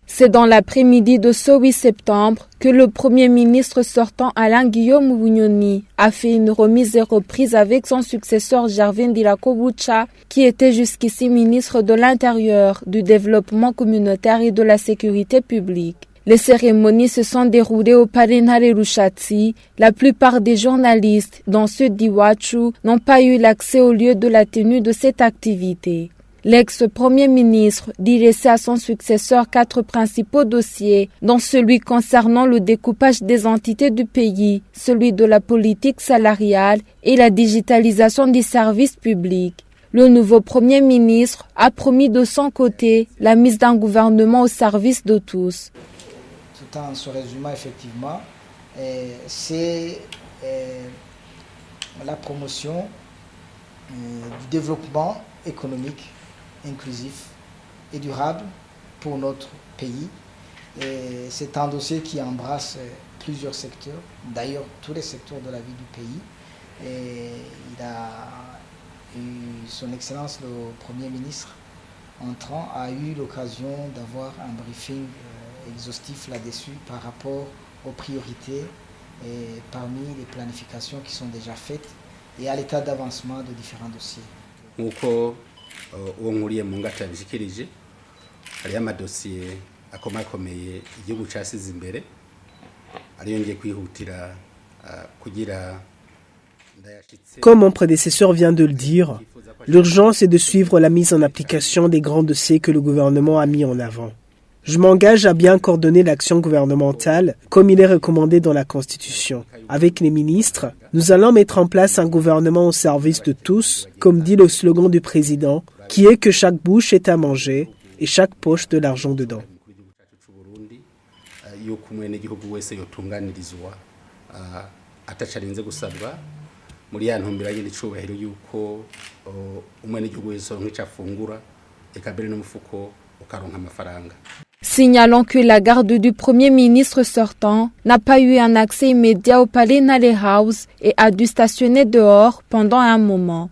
C'est dans l'après-midi de ce 8 septembre que le Premier ministre sortant Alain Guillaume Bunyoni a fait une remise et reprise avec son successeur Gervais Ndirakobucha, qui était jusqu'ici ministre de l'Intérieur, du Développement communautaire et de la Sécurité publique. Les cérémonies se sont déroulées au Palais Rushatsi. La plupart des journalistes, dont ceux d'Iwachu, n'ont pas eu l'accès au lieu de la tenue de cette activité. L'ex-premier ministre dit laisser à son successeur 4 principaux dossiers, dont celui concernant le découpage des entités du pays, celui de la politique salariale et la digitalisation des services publics. Le nouveau premier ministre a promis de son côté la mise d'un gouvernement au service de tous. Tout en se résumant effectivement, c'est la promotion du développement économique inclusif et durable pour notre pays. C'est un dossier qui embrasse plusieurs secteurs, d'ailleurs tous les secteurs de la vie du pays. Il a eu son Excellence le Premier ministre entrant a eu l'occasion d'avoir un briefing exhaustif là-dessus par rapport aux priorités et parmi les planifications qui sont déjà faites et à l'état d'avancement de différents dossiers. uwo nkuriye mu ngata yabishikirije hariyo amadosiye akomakomeye igihugu cyasize imbere ariyo ngiye kwihutira kugira. Comme mon prédécesseur vient de le dire, l'urgence est de suivre la mise en application des grands dossiers que le gouvernement a mis en avant. Je m'engage à bien coordonner l'action gouvernementale comme il est recommandé dans la Constitution. Avec les ministres, nous allons mettre en place un gouvernement au service de tous, comme dit le slogan du président, qui est que chaque bouche est à manger et chaque poche de l'argent dedans. Signalons que la garde du Premier ministre sortant n'a pas eu un accès immédiat au palais Nale House et a dû stationner dehors pendant un moment.